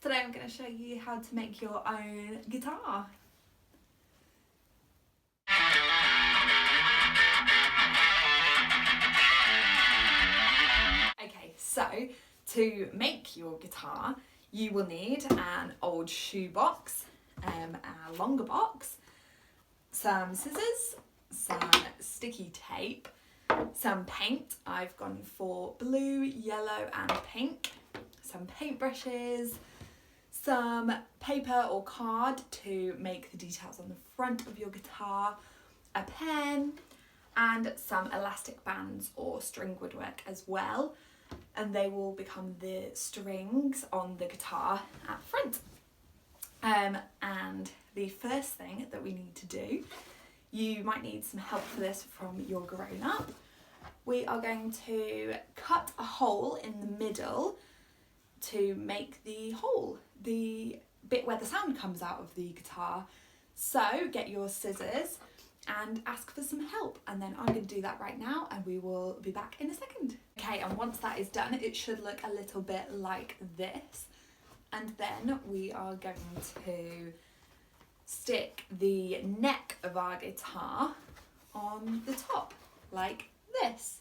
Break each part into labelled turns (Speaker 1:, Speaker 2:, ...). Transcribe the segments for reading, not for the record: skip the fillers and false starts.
Speaker 1: Today I'm going to show you how to make your own guitar. Okay, so to make your guitar you will need an old shoebox, a longer box, some scissors, some sticky tape, some paint. I've gone for blue, yellow and pink, some paintbrushes, some paper or card to make the details on the front of your guitar, a pen and some elastic bands or string woodwork as well, and they will become the strings on the guitar at the front. And the first thing that we need to do, you might need some help for this from your grown-up. We are going to cut a hole in the middle to make the hole, the bit where the sound comes out of the guitar. So get your scissors and ask for some help, and then I'm going to do that right now and we will be back in a second. Okay, and once that is done it should look a little bit like this, and then we are going to stick the neck of our guitar on the top like this.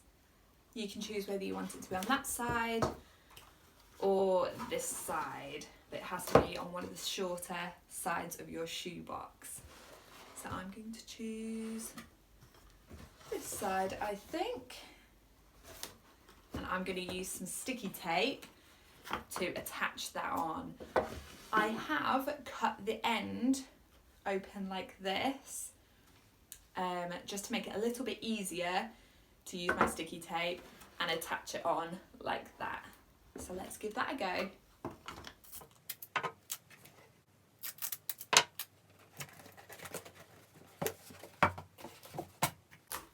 Speaker 1: You can choose whether you want it to be on that side or this side, but it has to be on one of the shorter sides of your shoebox. So I'm going to choose this side, I think, and I'm going to use some sticky tape to attach that on. I have cut the end open like this, just to make it a little bit easier to use my sticky tape and attach it on like that. So let's give that a go.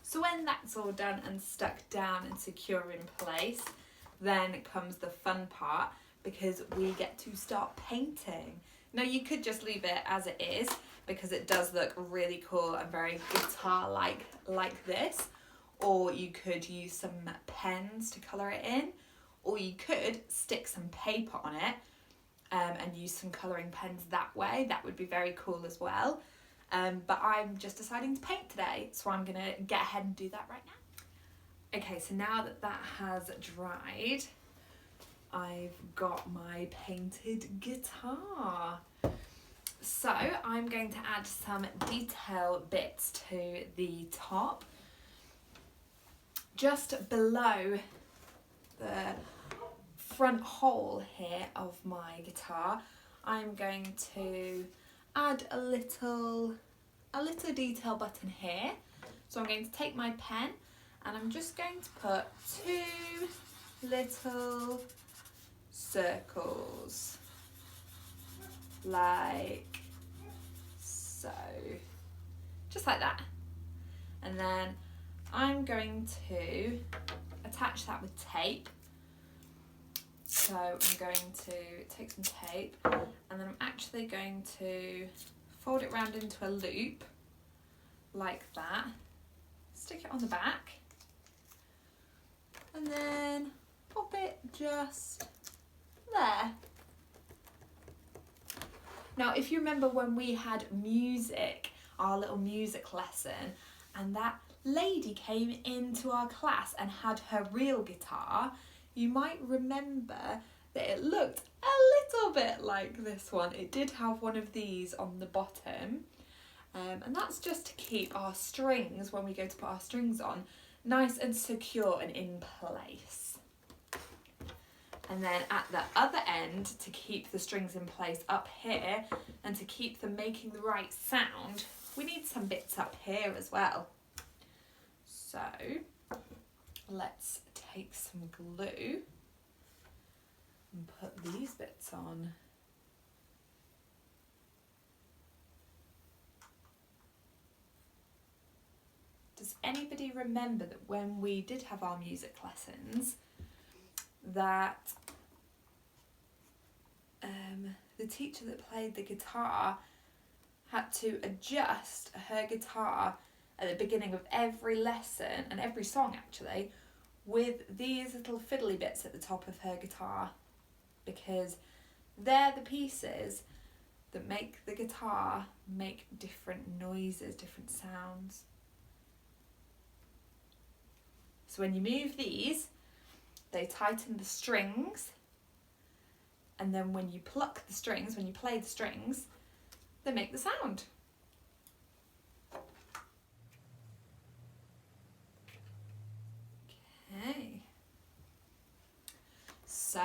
Speaker 1: So when that's all done and stuck down and secure in place, then comes the fun part, because we get to start painting. Now you could just leave it as it is because it does look really cool and very guitar-like like this, or you could use some pens to colour it in, or you could stick some paper on it and use some colouring pens that way. That would be very cool as well. But I'm just deciding to paint today, so I'm going to get ahead and do that right now. Okay, so now that that has dried, I've got my painted guitar. So I'm going to add some detail bits to the top. Just below the front hole here of my guitar, I'm going to add a little detail button here. So I'm going to take my pen and I'm just going to put 2 little circles like so, just like that, and then I'm going to attach that with tape. So I'm going to take some tape and then I'm actually going to fold it round into a loop like that, stick it on the back and then pop it just there. Now if you remember when we had music, our little music lesson, and that lady came into our class and had her real guitar, you might remember that it looked a little bit like this one. It did have one of these on the bottom, and that's just to keep our strings, when we go to put our strings on, nice and secure and in place. And then at the other end, to keep the strings in place up here and to keep them making the right sound, we need some bits up here as well. So let's take some glue and put these bits on. Does anybody remember that when we did have our music lessons, that the teacher that played the guitar had to adjust her guitar at the beginning of every lesson, and every song actually, with these little fiddly bits at the top of her guitar, because They're the pieces that make the guitar make different noises, different sounds. So when you move these, they tighten the strings, and then when you pluck the strings, when you play the strings, they make the sound. Okay. So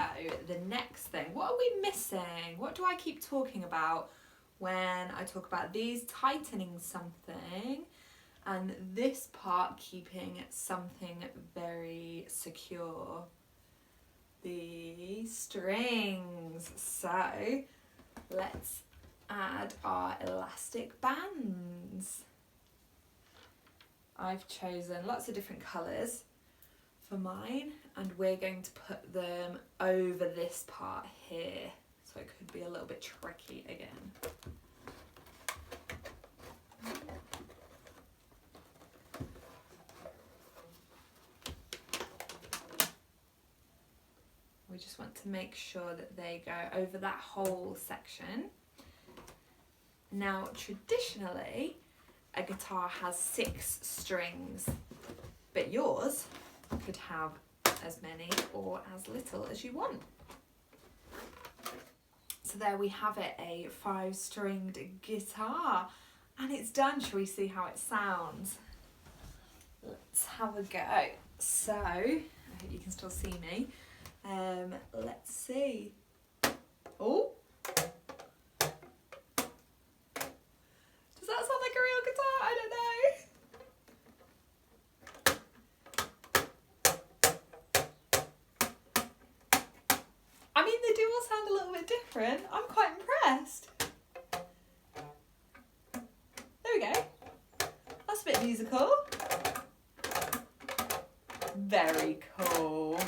Speaker 1: the next thing, what are we missing? What do I keep talking about when I talk about these tightening something and this part keeping something very secure? The strings. So let's add our elastic bands. I've chosen lots of different colours for mine, and we're going to put them over this part here, so it could be a little bit tricky again. We just want to make sure that they go over that whole section. Now, traditionally, a guitar has 6 strings, but yours could have as many or as little as you want. So there we have it, a 5-stringed guitar, and it's done. Shall we see how it sounds? Let's have a go. So, I hope you can still see me. Let's see. Oh! Does that sound like a real guitar? I don't know. I mean, they do all sound a little bit different. I'm quite impressed. There we go. That's a bit musical. Very cool.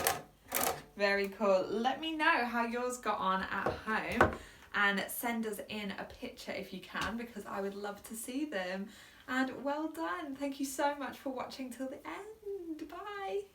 Speaker 1: Very cool. Let me know how yours got on at home and send us in a picture if you can, because I would love to see them. And well done. Thank you so much for watching till the end. Bye.